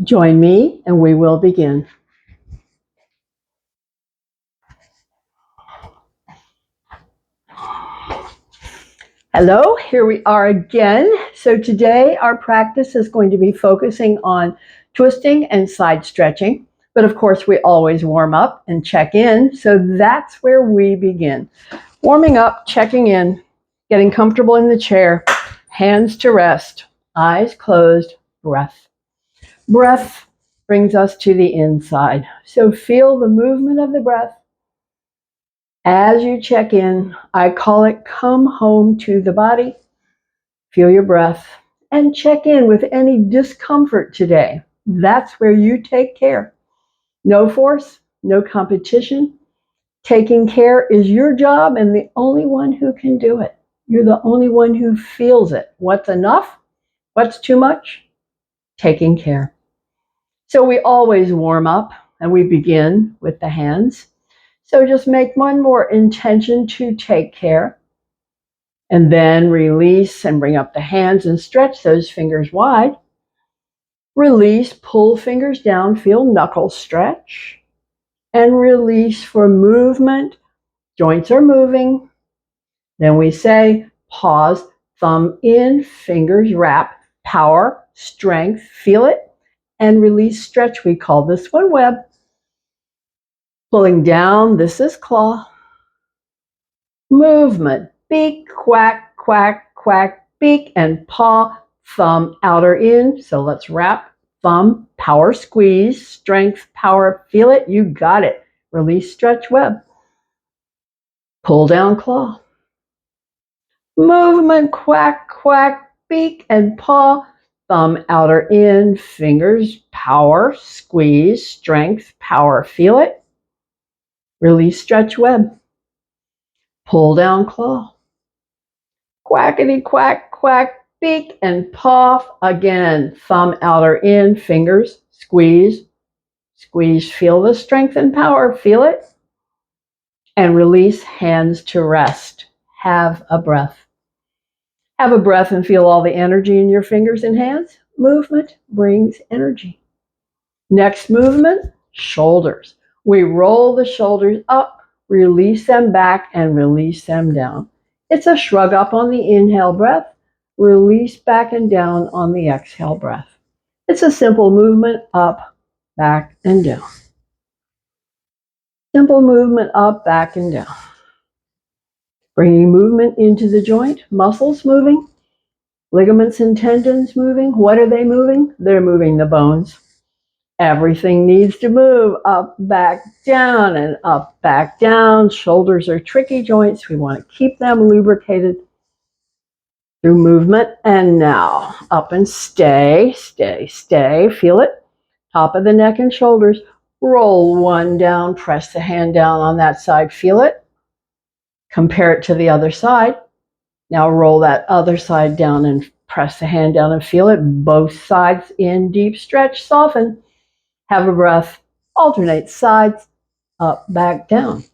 Join me and we will begin. Hello, here we are again. So today our practice is going to be focusing on twisting and side stretching. But of course, we always warm up and check in. So that's where we begin. Warming up, checking in, getting comfortable in the chair, hands to rest, eyes closed, breath. Breath brings us to the inside. So feel the movement of the breath. As you check in, I call it come home to the body. Feel your breath and check in with any discomfort today. That's where you take care. No force, no competition. Taking care is your job and the only one who can do it. You're the only one who feels it. What's enough? What's too much? Taking care. So we always warm up and we begin with the hands. So just make one more intention to take care. And then release and bring up the hands and stretch those fingers wide. Release, pull fingers down, feel knuckles stretch. And release for movement. Joints are moving. Then we say pause, thumb in, fingers wrap, power, strength, feel it. And release, stretch. We call this one web. Pulling down, this is claw. Movement, beak, quack, quack, quack, beak, and paw, thumb, outer in. So let's wrap, thumb, power, squeeze, strength, power, feel it, you got it. Release, stretch, web. Pull down, claw. Movement, quack, quack, beak, and paw, thumb, outer in, fingers, power, squeeze, strength, power, feel it. Release, stretch, web. Pull down, claw. Quackity, quack, quack, beak, and paw. Again, thumb, outer in, fingers, squeeze, squeeze, feel the strength and power, feel it. And release, hands to rest. Have a breath. Have a breath and feel all the energy in your fingers and hands. Movement brings energy. Next movement, shoulders. We roll the shoulders up, release them back, and release them down. It's a shrug up on the inhale breath, release back and down on the exhale breath. It's a simple movement up, back, and down. Simple movement up, back, and down. Bringing movement into the joint, muscles moving, ligaments and tendons moving. What are they moving? They're moving the bones. Everything needs to move up, back, down, and up, back, down. Shoulders are tricky joints. We want to keep them lubricated through movement. And now up and stay, stay, stay. Feel it. Top of the neck and shoulders. Roll one down. Press the hand down on that side. Feel it. Compare it to the other side. Now roll that other side down and press the hand down and feel it. Both sides in, deep stretch, soften. Have a breath. Alternate sides. Up, back, down.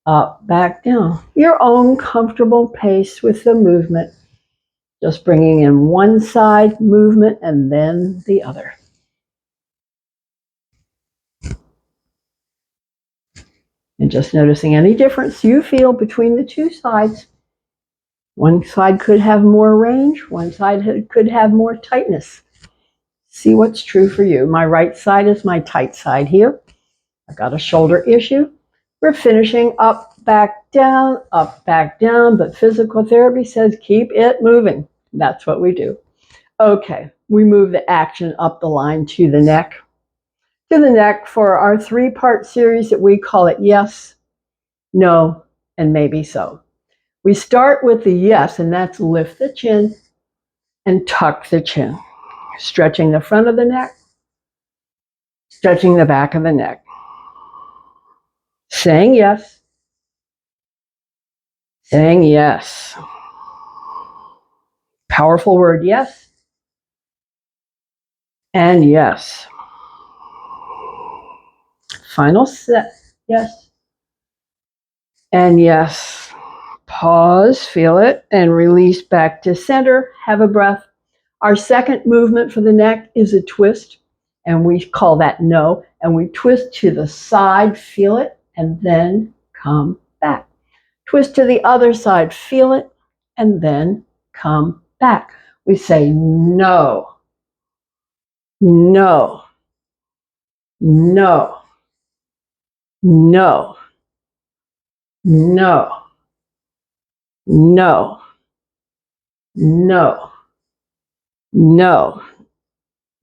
Up, back, down. Your own comfortable pace with the movement. Just bringing in one side movement and then the other. And just noticing any difference you feel between the two sides. One side could have more range. One side could have more tightness. See what's true for you. My right side is my tight side here. I've got a shoulder issue. We're finishing up, back, down, but physical therapy says keep it moving. That's what we do. Okay, we move the action up the line to the neck. To the neck for our 3-part series that we call it yes, no, and maybe so. We start with the yes, and that's lift the chin and tuck the chin. Stretching the front of the neck, stretching the back of the neck. Saying yes, saying yes. Powerful word, yes, and yes. Final set, yes, and yes. Pause, feel it, and release back to center. Have a breath. Our second movement for the neck is a twist. and we call that no, and we twist to the side, feel it, and then come back. Twist to the other side, feel it, and then come back. We say no, no, no, no, no, no, no, no,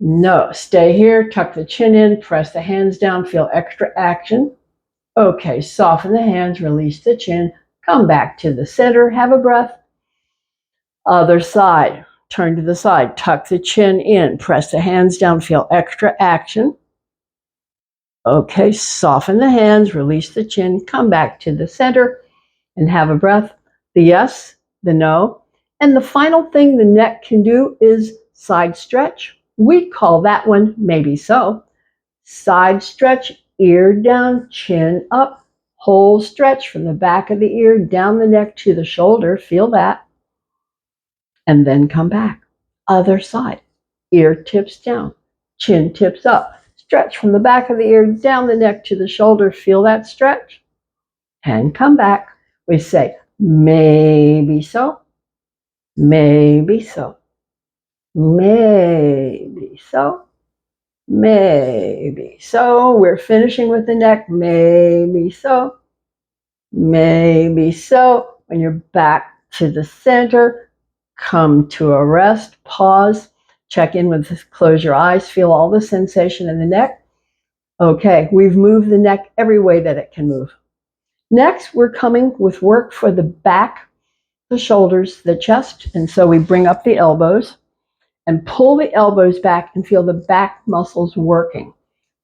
no. Stay here, tuck the chin in, press the hands down, feel extra action. Okay, soften the hands, release the chin, come back to the center, have a breath. Other side, turn to the side, tuck the chin in, press the hands down, feel extra action. Okay, soften the hands, release the chin, come back to the center and have a breath. The yes, the no. And the final thing the neck can do is side stretch. We call that one maybe so. Side stretch, ear down, chin up, whole stretch from the back of the ear down the neck to the shoulder. Feel that. And then come back. Other side, ear tips down, chin tips up. Stretch from the back of the ear down the neck to the shoulder. Feel that stretch. And come back. We say, maybe so, maybe so, maybe so, maybe so. We're finishing with the neck, maybe so, maybe so. When you're back to the center, come to a rest, pause, check in with this, close your eyes, feel all the sensation in the neck. Okay, we've moved the neck every way that it can move. Next, we're coming with work for the back, the shoulders, the chest, and so we bring up the elbows and pull the elbows back and feel the back muscles working.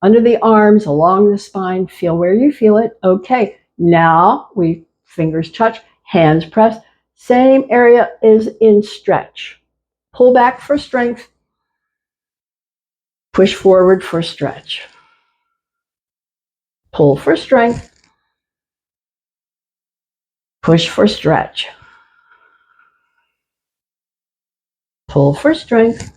Under the arms, along the spine, feel where you feel it. Okay, now we fingers touch, hands press, same area is in stretch. Pull back for strength, push forward for stretch. Pull for strength, push for stretch. Pull for strength.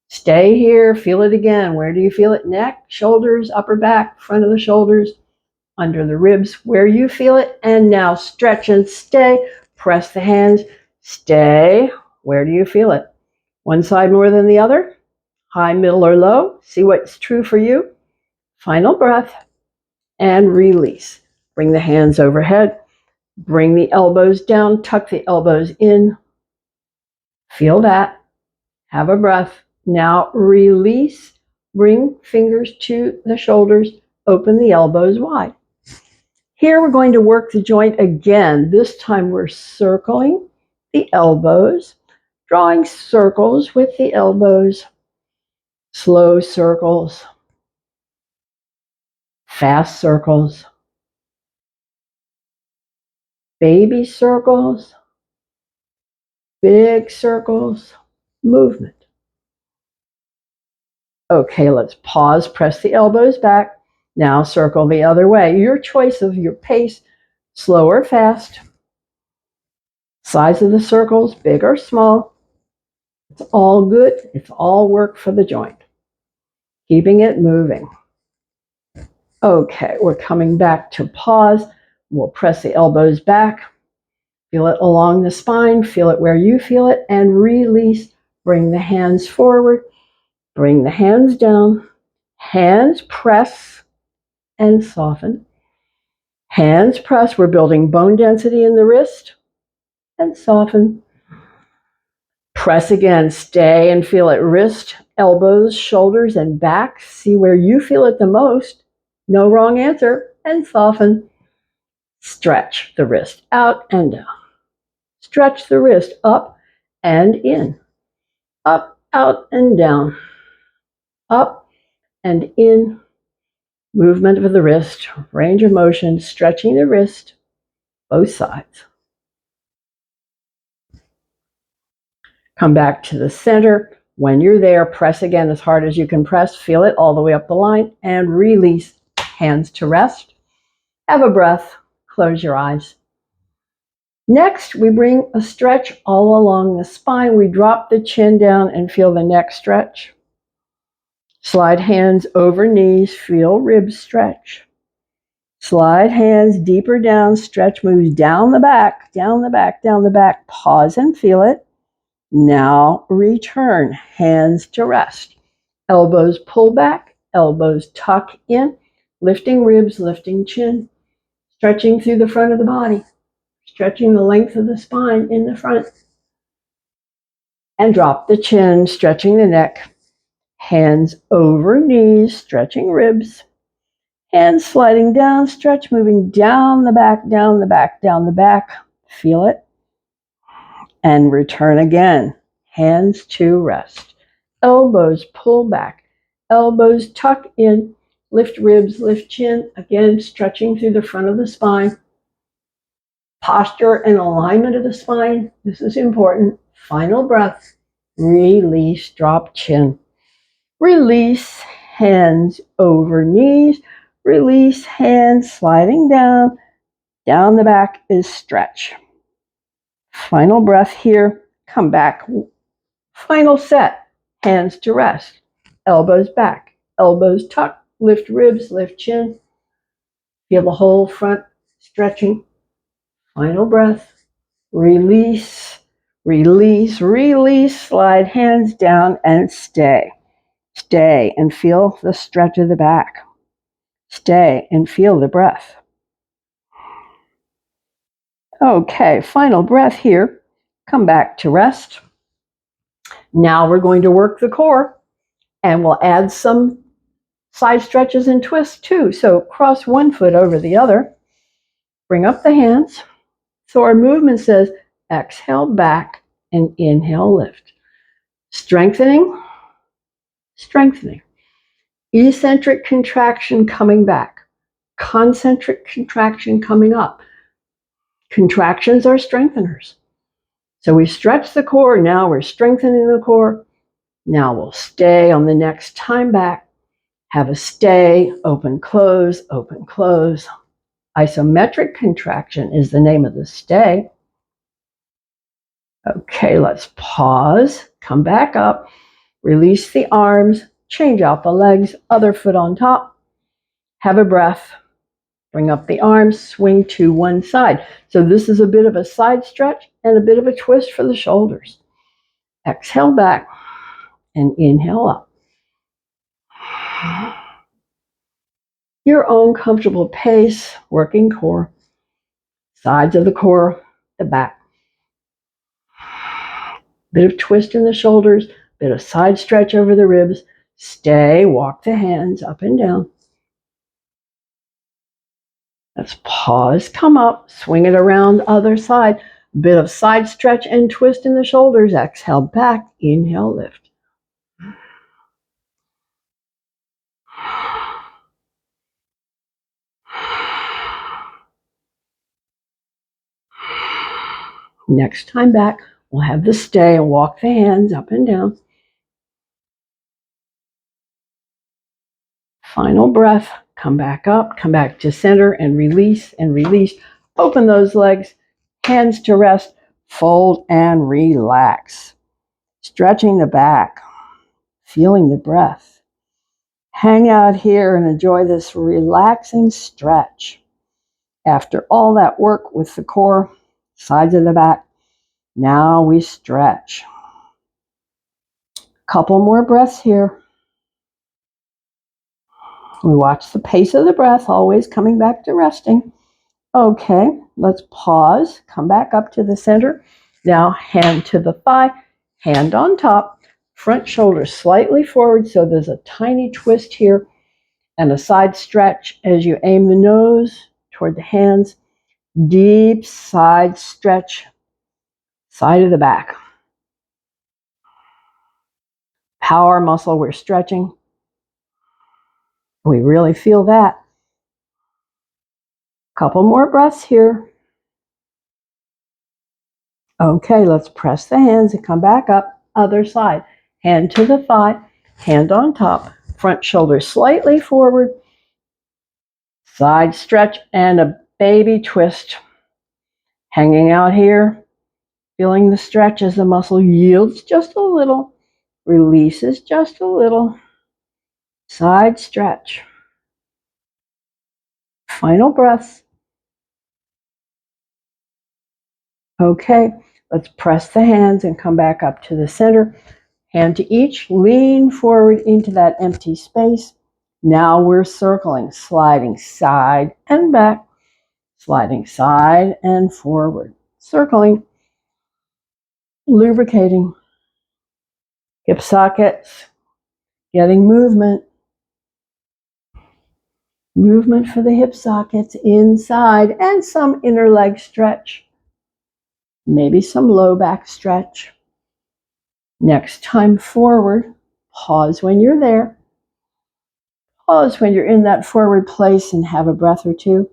Stay here, feel it again. Where do you feel it? Neck, shoulders, upper back, front of the shoulders, under the ribs, where you feel it. And now stretch and stay. Press the hands, stay. Where do you feel it? One side more than the other? High, middle, or low? See what's true for you. Final breath and release. Bring the hands overhead. Bring the elbows down, tuck the elbows in. Feel that. Have a breath. Now release. Bring fingers to the shoulders. Open the elbows wide. Here we're going to work the joint again. This time we're circling the elbows, drawing circles with the elbows. Slow circles. Fast circles. Baby circles. Big circles. Movement. Okay, let's pause, press the elbows back. Now circle the other way. Your choice of your pace, slow or fast. Size of the circles, big or small. It's all good. It's all work for the joint. Keeping it moving. Okay, we're coming back to pause. We'll press the elbows back. Feel it along the spine. Feel it where you feel it. And release. Bring the hands forward. Bring the hands down. Hands press and soften. Hands press. We're building bone density in the wrist. And soften. Press again. Stay and feel it. Wrist, elbows, shoulders, and back. See where you feel it the most. No wrong answer. And soften. Stretch the wrist out and down. Stretch the wrist up and in. Up, out, and down. Up and in. Movement of the wrist. Range of motion. Stretching the wrist. Both sides. Come back to the center. When you're there, press again as hard as you can press. Feel it all the way up the line and release. Hands to rest. Have a breath. Close your eyes. Next, we bring a stretch all along the spine. We drop the chin down and feel the neck stretch. Slide hands over knees, feel ribs stretch. Slide hands deeper down, stretch moves down the back, down the back, down the back. Pause and feel it. Now return, hands to rest. Elbows pull back, elbows tuck in, lifting ribs, lifting chin, stretching through the front of the body, stretching the length of the spine in the front. And drop the chin, stretching the neck. Hands over knees, stretching ribs. Hands sliding down, stretch, moving down the back, down the back, down the back. Feel it. And return again. Hands to rest. Elbows pull back. Elbows tuck in. Lift ribs, lift chin. Again, stretching through the front of the spine. Posture and alignment of the spine. This is important. Final breath. Release, drop chin. Release, hands over knees. Release, hands sliding down. Down the back is stretch. Final breath here. Come back. Final set. Hands to rest. Elbows back. Elbows tuck. Lift ribs, lift chin. Feel the whole front stretching. Final breath. Release, release, release. Slide hands down and stay. Stay and feel the stretch of the back. Stay and feel the breath. Okay, final breath here. Come back to rest. Now we're going to work the core, and we'll add some side stretches and twists too. So cross one foot over the other. Bring up the hands. So our movement says exhale back and inhale lift. Strengthening, strengthening. Eccentric contraction coming back. Concentric contraction coming up. Contractions are strengtheners. So we stretch the core. Now we're strengthening the core. Now we'll stay on the next time back. Have a stay, open, close, open, close. Isometric contraction is the name of the stay. Okay, let's pause, come back up, release the arms, change out the legs, other foot on top. Have a breath. Bring up the arms, swing to one side. So this is a bit of a side stretch and a bit of a twist for the shoulders. Exhale back and inhale up. Your own comfortable pace, working core. Sides of the core, the back. Bit of twist in the shoulders, bit of side stretch over the ribs. Stay, walk the hands up and down. Let's pause, come up, swing it around other side. Bit of side stretch and twist in the shoulders. Exhale back, inhale, lift. Next time back, we'll have the stay and walk the hands up and down. Final breath, come back up, come back to center and release and release. Open those legs, hands to rest, fold and relax. Stretching the back, feeling the breath. Hang out here and enjoy this relaxing stretch. After all that work with the core, sides of the back, now we stretch. Couple more breaths here. We watch the pace of the breath, always coming back to resting. Okay, let's pause, come back up to the center. Now hand to the thigh, hand on top, front shoulder slightly forward, so there's a tiny twist here and a side stretch as you aim the nose toward the hands. Deep side stretch, side of the back. Power muscle, we're stretching. We really feel that. Couple more breaths here. Okay, let's press the hands and come back up. Other side. Hand to the thigh, hand on top, front shoulder slightly forward. Side stretch and a baby twist. Hanging out here, feeling the stretch as the muscle yields just a little, releases just a little. Side stretch. Final breaths. Okay, let's press the hands and come back up to the center. Hand to each, lean forward into that empty space. Now we're circling, sliding side and back, sliding side and forward, circling, lubricating, hip sockets, getting movement. Movement for the hip sockets inside and some inner leg stretch. Maybe some low back stretch. Next time forward, pause when you're there. Pause when you're in that forward place and have a breath or two.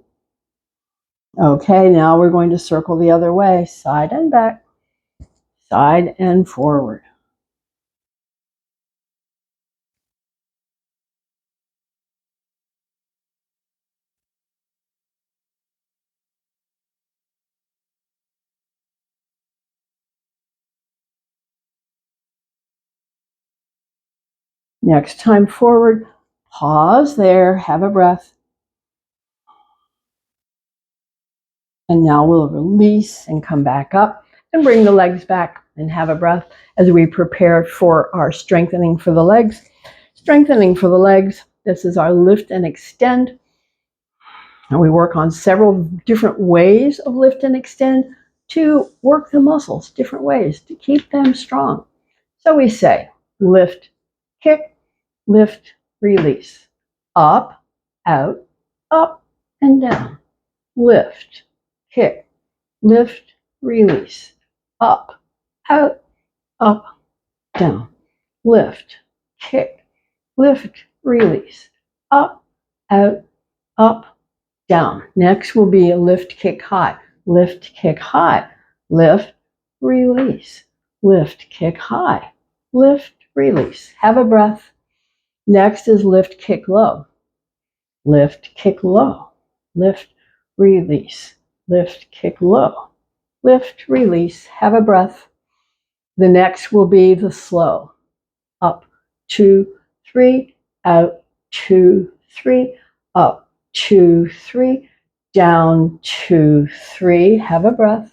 Okay, now we're going to circle the other way, side and back, side and forward. Next time forward, pause there, have a breath. And now we'll release and come back up and bring the legs back and have a breath as we prepare for our strengthening for the legs. Strengthening for the legs, this is our lift and extend. And we work on several different ways of lift and extend to work the muscles, different ways to keep them strong. So we say lift, kick, lift, release. Up, out, up, and down. Lift, kick, lift, release. Up, out, up, down. Lift, kick, lift, release. Up, out, up, down. Next will be a lift, kick, high. Lift, kick, high. Lift, release. Lift, kick, high. Lift, release. Have a breath. Next is lift, kick, low. Lift, kick, low. Lift, release. Lift, kick, low. Lift, release. Have a breath. The next will be the slow. Up, 2, 3, out, 2, 3, up, 2, 3, down, 2, 3. Have a breath.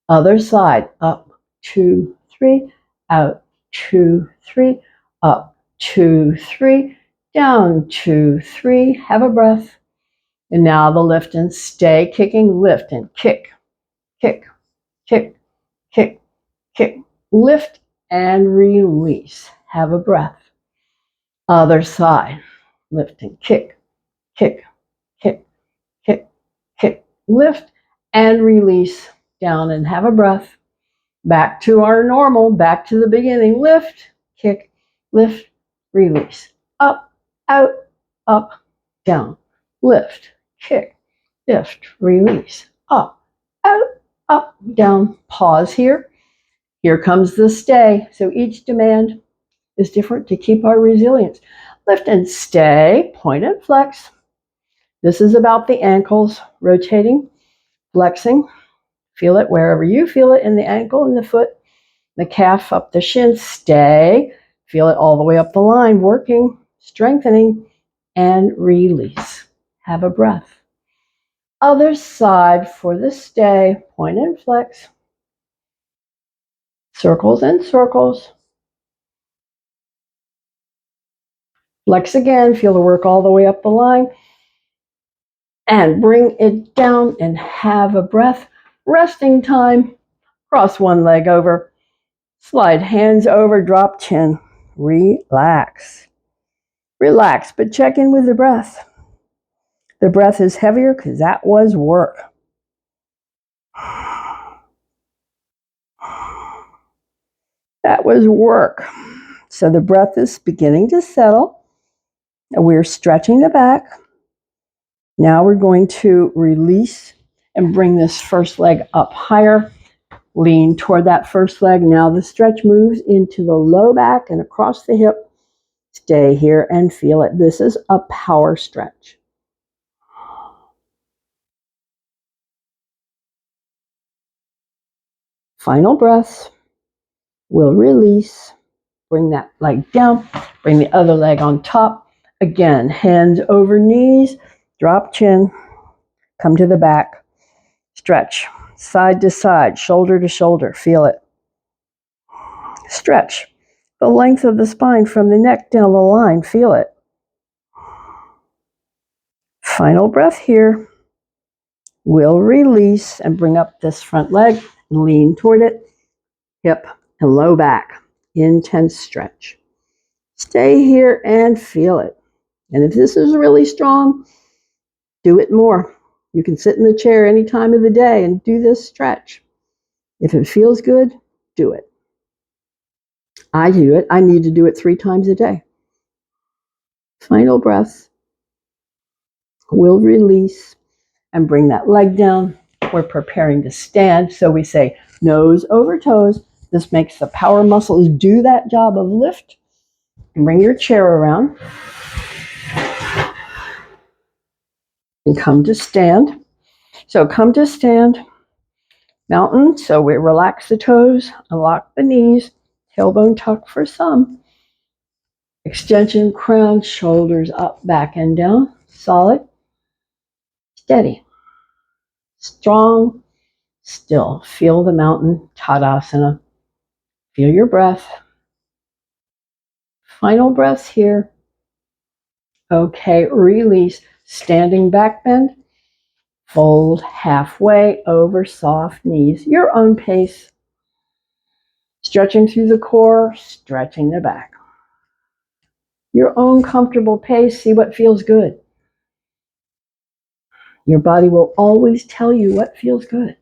Other side. Up, 2, 3, out, 2, 3, up, 2, 3, down, 2, 3. Have a breath. And now the lift and stay, kicking, lift and kick, kick, kick, kick, kick, lift and release. Have a breath. Other side. Lift and kick, kick, kick, kick, kick, lift and release. Down and have a breath. Back to our normal, back to the beginning. Lift, kick, lift, release. Up, out, up, down. Lift, kick, lift, release. Up, out, up, down. Pause here. Here comes the stay. So each demand is different to keep our resilience. Lift and stay, point and flex. This is about the ankles, rotating, flexing. Feel it wherever you feel it in the ankle, in the foot, the calf, up the shin. Stay. Feel it all the way up the line, working, strengthening, and release. Have a breath. Other side for the stay, point and flex. Circles and circles. Flex again, feel the work all the way up the line. And bring it down and have a breath. Resting time. Cross one leg over. Slide hands over, drop chin. Relax. Relax, but check in with the breath. The breath is heavier because that was work. That was work. So the breath is beginning to settle. We're stretching the back. Now we're going to release and bring this first leg up higher. Lean toward that first leg. Now the stretch moves into the low back and across the hip. Stay here and feel it. This is a power stretch. Final breaths. We'll release. Bring that leg down. Bring the other leg on top. Again, hands over knees, drop chin, come to the back, stretch, side to side, shoulder to shoulder, feel it. Stretch the length of the spine from the neck down the line, feel it. Final breath here. We'll release and bring up this front leg, lean toward it, hip and low back, intense stretch. Stay here and feel it. And if this is really strong, do it more. You can sit in the chair any time of the day and do this stretch. If it feels good, do it. I do it. I need to do it 3 times a day. Final breath. We'll release and bring that leg down. We're preparing to stand. So we say nose over toes. This makes the power muscles do that job of lift. And bring your chair around. And come to stand. So come to stand. Mountain. So we relax the toes, unlock the knees, tailbone tuck for some. Extension, crown, shoulders up, back and down. Solid. Steady. Strong. Still. Feel the mountain, Tadasana. Feel your breath. Final breaths here. Okay, release. Standing back bend. Fold halfway over soft knees. Your own pace. Stretching through the core, stretching the back. Your own comfortable pace. See what feels good. Your body will always tell you what feels good.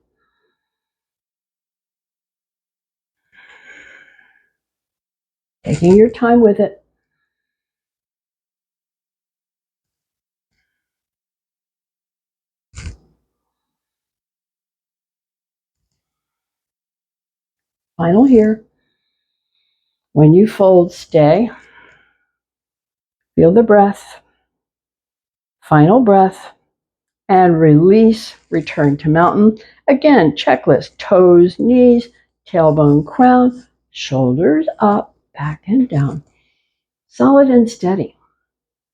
Taking your time with it. Final here. When you fold, stay. Feel the breath. Final breath. And release. Return to mountain. Again, checklist. Toes, knees, tailbone, crown, shoulders up, back and down. Solid and steady.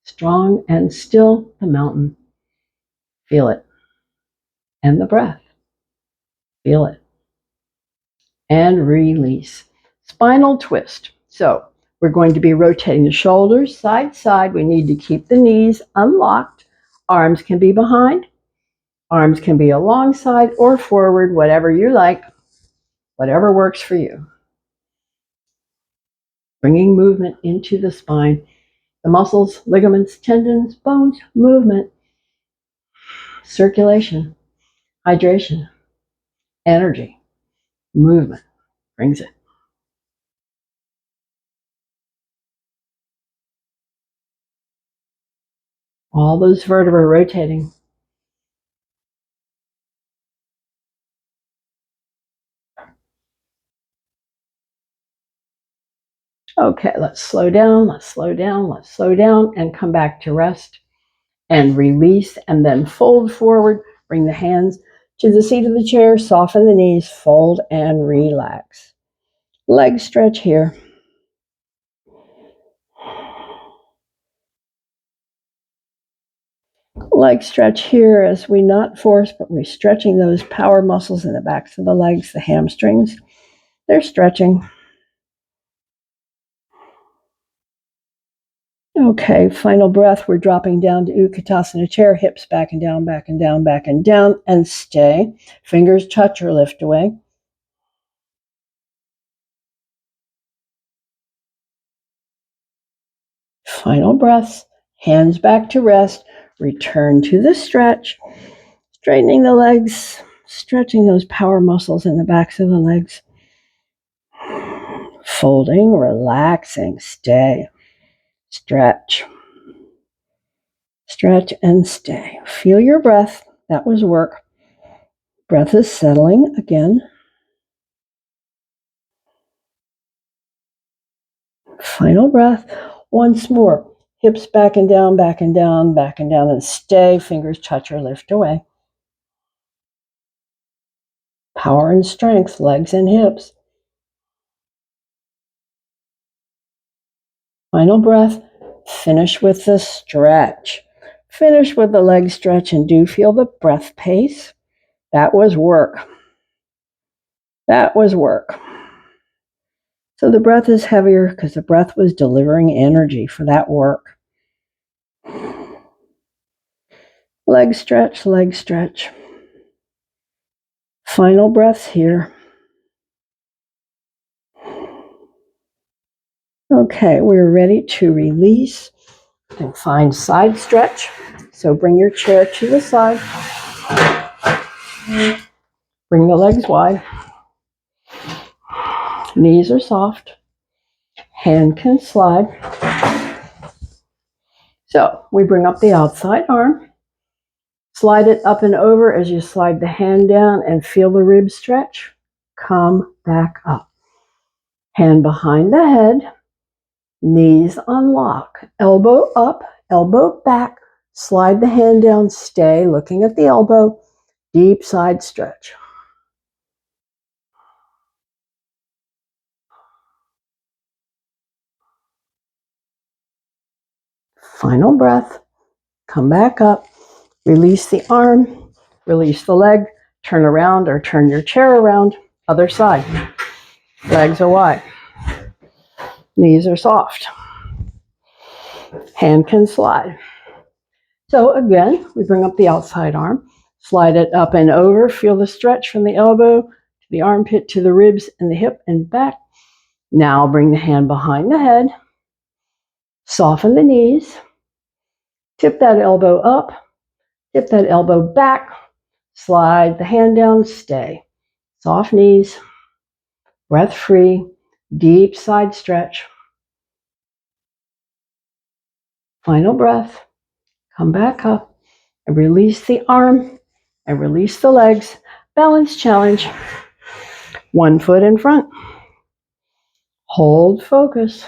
Strong and still, the mountain. Feel it. And the breath. Feel it. And release. Spinal twist. So we're going to be rotating the shoulders side to side. We need to keep the knees unlocked. Arms can be behind. Arms can be alongside or forward, whatever you like, whatever works for you. Bringing movement into the spine. The muscles, ligaments, tendons, bones, movement, circulation, hydration, energy, movement brings it. All those vertebrae rotating. Okay, let's slow down, let's slow down, let's slow down, and come back to rest and release, and then fold forward. Bring the hands to the seat of the chair, soften the knees, fold and relax. Leg stretch here. Leg stretch here as we not force, but we're stretching those power muscles in the backs of the legs, the hamstrings. They're stretching. Okay, final breath. We're dropping down to Utkatasana chair, hips back and down, back and down, back and down, and stay. Fingers touch or lift away. Final breaths. Hands back to rest. Return to the stretch. Straightening the legs, stretching those power muscles in the backs of the legs. Folding, relaxing, stay. Stretch. Stretch and stay. Feel your breath. That was work. Breath is settling again. Final breath. Once more. Hips back and down, back and down, back and down, and stay. Fingers touch or lift away. Power and strength, legs and hips. Final breath. Finish with the stretch. Finish with the leg stretch and do feel the breath pace. That was work. That was work. So the breath is heavier because the breath was delivering energy for that work. Leg stretch, leg stretch. Final breaths here. Okay, we're ready to release and find side stretch. So bring your chair to the side. Bring the legs wide. Knees are soft. Hand can slide. So we bring up the outside arm. Slide it up and over as you slide the hand down and feel the ribs stretch. Come back up. Hand behind the head. Knees unlock. Elbow up, elbow back. Slide the hand down. Stay looking at the elbow. Deep side stretch. Final breath. Come back up. Release the arm. Release the leg. Turn around or turn your chair around. Other side. Legs are wide. Knees are soft. Hand can slide. So again, we bring up the outside arm. Slide it up and over. Feel the stretch from the elbow to the armpit to the ribs and the hip and back. Now bring the hand behind the head. Soften the knees. Tip that elbow up. Tip that elbow back. Slide the hand down. Stay. Soft knees. Breath free. Deep side stretch. Final breath. Come back up and release the arm and release the legs. Balance challenge. One foot in front. Hold focus.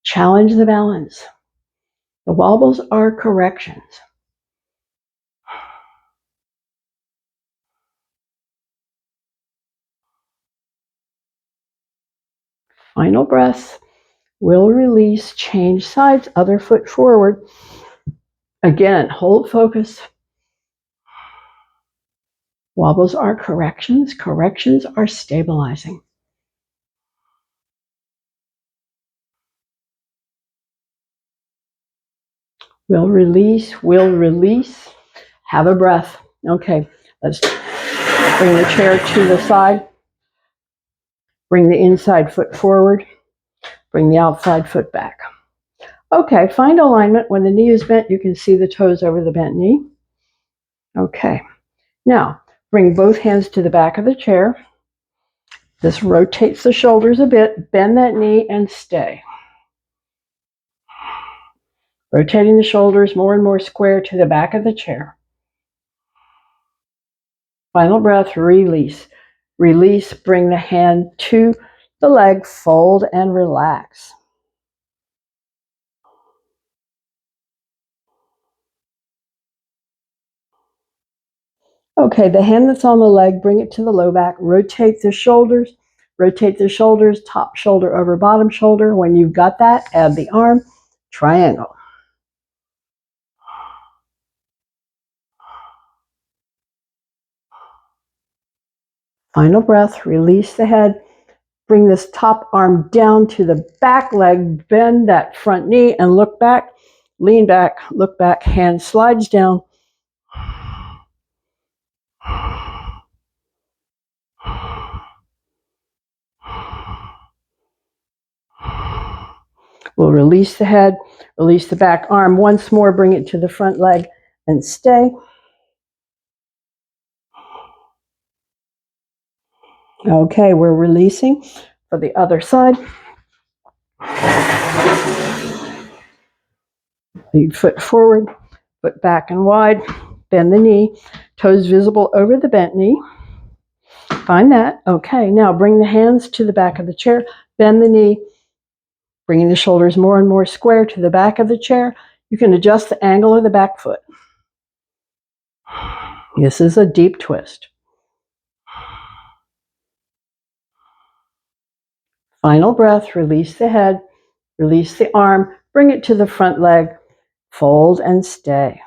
Challenge the balance. The wobbles are corrections. Final breath. Will release. Change sides. Other foot forward. Again, hold focus. Wobbles are corrections. Corrections are stabilizing. Will release. Will release. Have a breath. Okay, let's bring the chair to the side. Bring the inside foot forward. Bring the outside foot back. Okay, find alignment. When the knee is bent, you can see the toes over the bent knee. Okay, now bring both hands to the back of the chair. This rotates the shoulders a bit. Bend that knee and stay. Rotating the shoulders more and more square to the back of the chair. Final breath, release. Release, bring the hand to the leg, fold and relax. Okay, the hand that's on the leg, bring it to the low back. Rotate the shoulders. Rotate the shoulders, top shoulder over bottom shoulder. When you've got that, add the arm. Triangle. Final breath, release the head. Bring this top arm down to the back leg. Bend that front knee and look back. Lean back, look back. Hand slides down. We'll release the head, release the back arm. Once more, bring it to the front leg and stay. Okay, we're releasing for the other side. Lead foot forward, foot back and wide. Bend the knee, toes visible over the bent knee. Find that. Okay, now bring the hands to the back of the chair. Bend the knee, bringing the shoulders more and more square to the back of the chair. You can adjust the angle of the back foot. This is a deep twist. Final breath, release the head, release the arm, Bring it to the front leg. Fold and stay.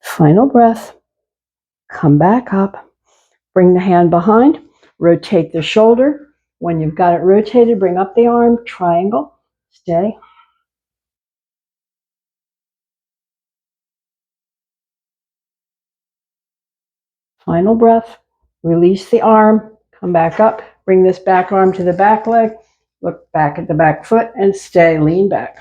Final breath. Come back up. Bring the hand behind. Rotate the shoulder. When you've got it rotated, bring up the arm. Triangle. Stay. Final breath. Release the arm. Come back up. Bring this back arm to the back leg. Look back at the back foot and stay. Lean back.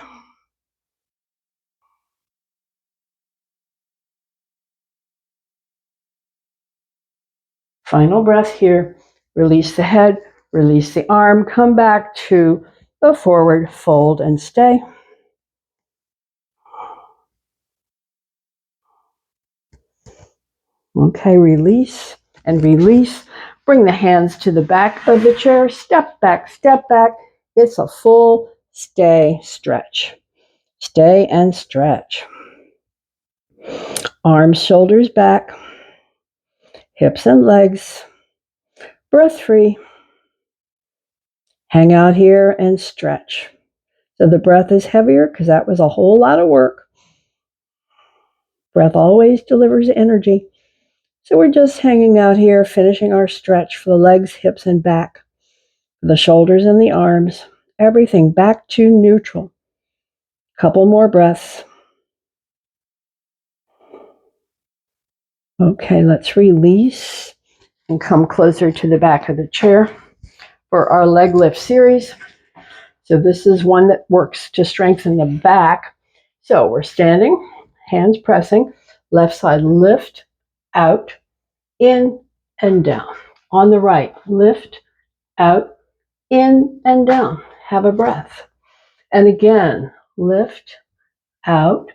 Final breath here. Release the head. Release the arm. Come back to the forward fold and stay. Okay, release and release. Bring the hands to the back of the chair. Step back, step back. It's a full stay stretch. Stay and stretch. Arms, shoulders back. Hips and legs. Breath free. Hang out here and stretch. So the breath is heavier because that was a whole lot of work. Breath always delivers energy. So we're just hanging out here, finishing our stretch for the legs, hips, and back. The shoulders and the arms. Everything back to neutral. Couple more breaths. Okay, let's release and come closer to the back of the chair for our leg lift series. So this is one that works to strengthen the back. So we're standing, hands pressing, left side lift, out, in, and down. On the right, lift, out, in, and down. Have a breath. And again, lift, out,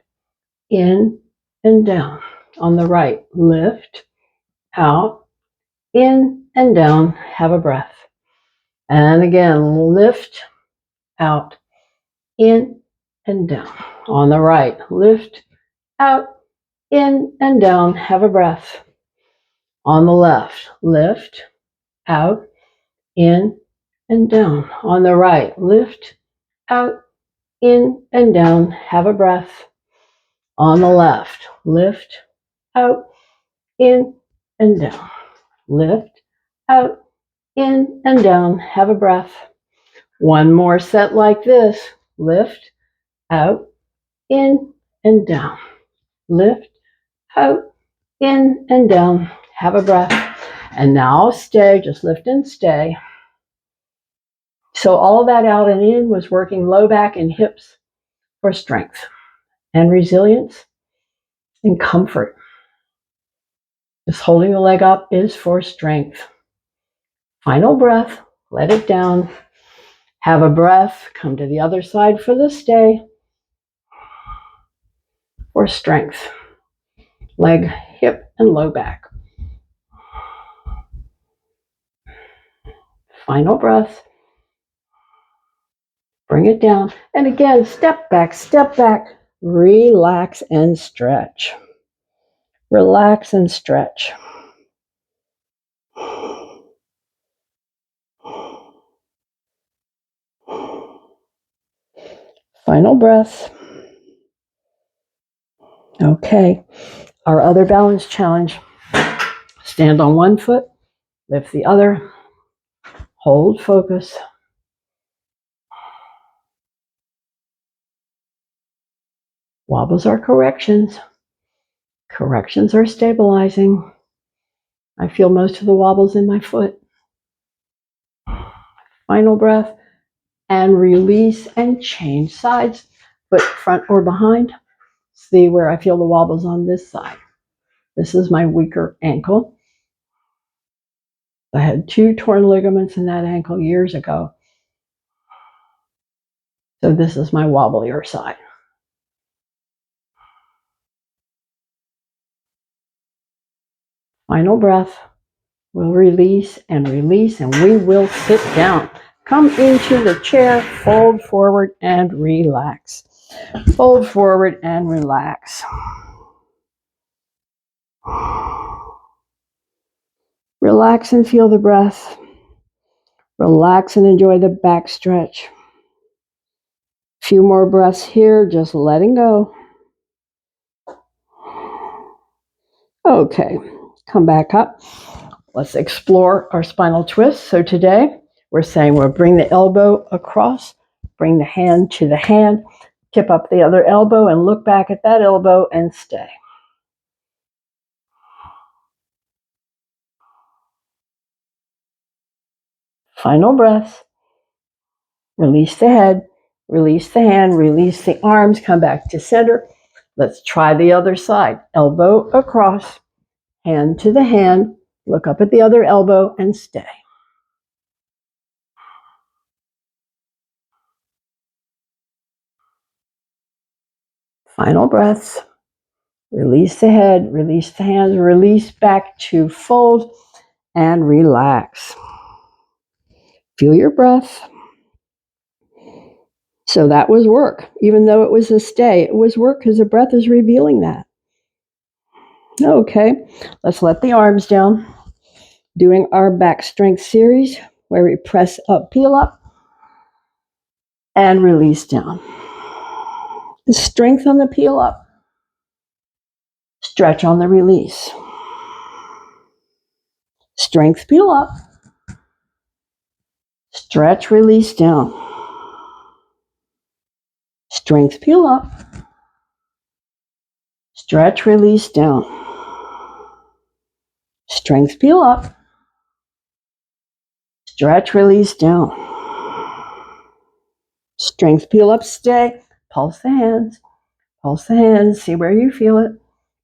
in, and down. On the right, lift, out, in, and down. Have a breath. And again, lift, out, in, and down. On the right, lift, out, in, and down. Have a breath. On the left, lift, out, in, and down. On the right, lift, out, in, and down. Have a breath. On the left, lift, out, in, and down. Lift, out, in, and down. Have a breath. One more set like this. Lift, out, in, and down. Lift, out, in, and down. Have a breath. And now stay. Just lift and stay. So all that out and in was working low back and hips for strength and resilience and comfort. Just holding the leg up is for strength. Final breath. Let it down. Have a breath. Come to the other side for the stay. For strength. Leg, hip, and low back. Final breath. Bring it down. And again, step back, relax and stretch. Relax and stretch. Final breath. Okay, our other balance challenge. Stand on one foot, lift the other, hold focus. Wobbles are corrections. Corrections are stabilizing. I feel most of the wobbles in my foot. Final breath and release and change sides. Foot front or behind. See where I feel the wobbles on this side. This is my weaker ankle. I had 2 torn ligaments in that ankle years ago. So this is my wobblier side. Final breath. We'll release, and we will sit down. Come into the chair, fold forward and relax. Fold forward and relax. Relax and feel the breath. Relax and enjoy the back stretch. A few more breaths here, just letting go. Okay, come back up. Let's explore our spinal twist. So today we're saying we'll bring the elbow across, bring the hand to the hand, tip up the other elbow and look back at that elbow and stay. Final breath. Release the head, release the hand, release the arms, come back to center. Let's try the other side. Elbow across, hand to the hand, look up at the other elbow and stay. Final breaths. Release the head, release the hands, release back to fold and relax. Feel your breath. So that was work. Even though it was a stay, it was work because the breath is revealing that. Okay, let's let the arms down. Doing our back strength series where we press up, peel up, and release down. The strength on the peel up. Stretch on the release. Strength, peel up. Stretch, release down. Strength, peel up. Stretch, release down. Strength, peel up. Stretch, release down. Strength, peel up, stay. Pulse the hands. Pulse the hands. See where you feel it.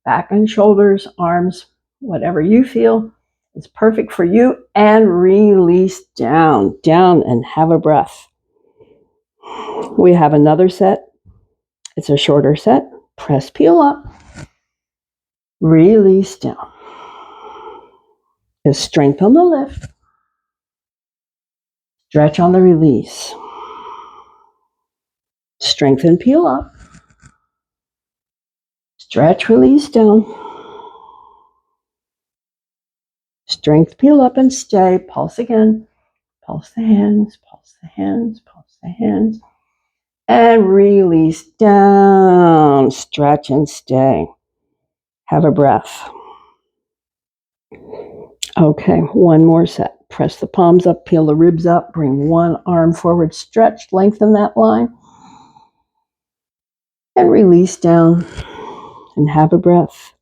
Back and shoulders, arms, whatever you feel is perfect for you. And release down, down, and have a breath. We have another set. It's a shorter set. Press, peel up. Release down. There's strength on the lift. Stretch on the release. Strengthen, peel up. Stretch, release down. Strength, peel up and stay. Pulse again. Pulse the hands, pulse the hands, pulse the hands. And release down. Stretch and stay. Have a breath. Okay, one more set. Press the palms up, peel the ribs up, bring one arm forward, stretch, lengthen that line. And release down and have a breath.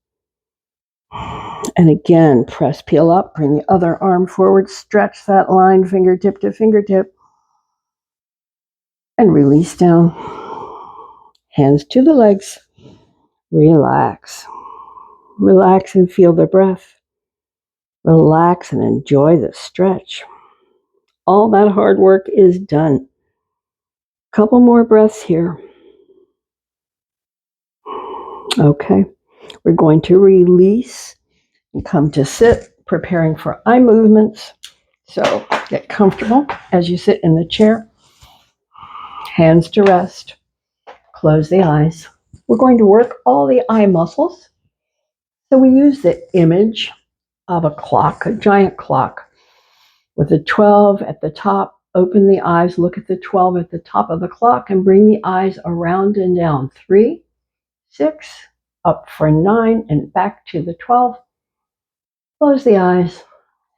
And again, press, peel up, bring the other arm forward, stretch that line, fingertip to fingertip. And release down. Hands to the legs. Relax. Relax and feel the breath. Relax and enjoy the stretch. All that hard work is done. Couple more breaths here. Okay, we're going to release and come to sit, preparing for eye movements. So get comfortable as you sit in the chair. Hands to rest. Close the eyes. We're going to work all the eye muscles. So we use the image of a clock, a giant clock, with a 12 at the top. Open the eyes, look at the 12 at the top of the clock, and bring the eyes around and down. 3, 6, up for 9, and back to the 12. Close the eyes,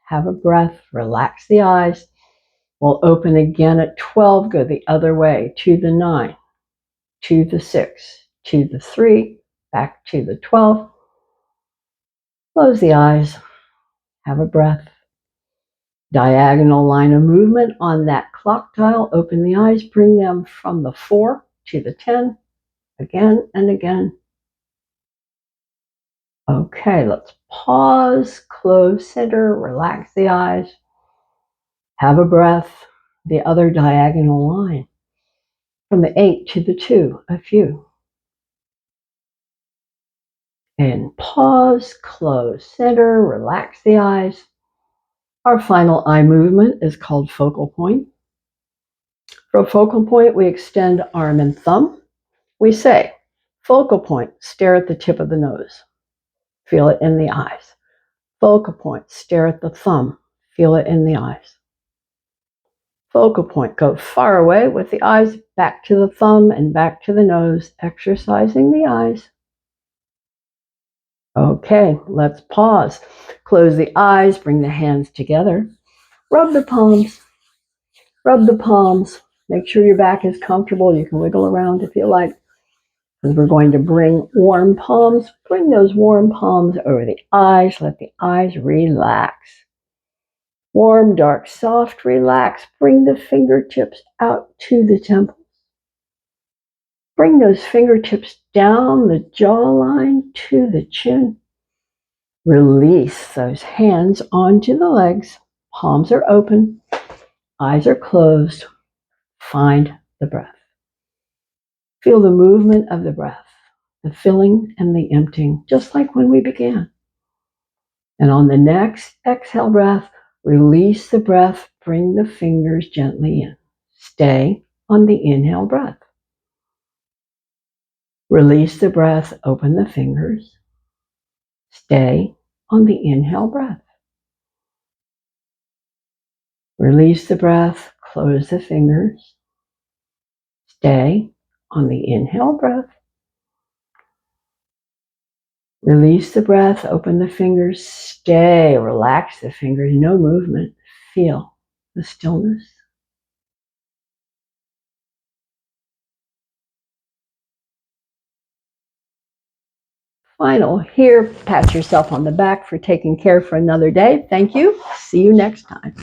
have a breath, relax the eyes. We'll open again at 12, go the other way, to the 9, to the 6, to the 3, back to the 12. Close the eyes, have a breath. Diagonal line of movement on that clock dial. Open the eyes, bring them from the 4 to the 10, again and again. Okay, let's pause, close center, relax the eyes, have a breath. The other diagonal line from the 8 to the 2, a few. And pause, close center, relax the eyes. Our final eye movement is called focal point. For focal point, we extend arm and thumb. We say, focal point, stare at the tip of the nose. Feel it in the eyes. Focal point, stare at the thumb. Feel it in the eyes. Focal point, go far away with the eyes, back to the thumb and back to the nose, exercising the eyes. Okay, let's pause. Close the eyes, bring the hands together. Rub the palms. Rub the palms. Make sure your back is comfortable. You can wiggle around if you like. Because we're going to bring warm palms. Bring those warm palms over the eyes. Let the eyes relax. Warm, dark, soft, relax. Bring the fingertips out to the temples. Bring those fingertips down the jawline to the chin. Release those hands onto the legs. Palms are open. Eyes are closed. Find the breath. Feel the movement of the breath, the filling and the emptying, just like when we began. And on the next exhale breath, release the breath. Bring the fingers gently in. Stay on the inhale breath. Release the breath. Open the fingers. Stay on the inhale breath. Release the breath. Close the fingers. Stay on the inhale breath. Release the breath, open the fingers, stay, relax the fingers, no movement. Feel the stillness. Final here, pat yourself on the back for taking care for another day. Thank you. See you next time.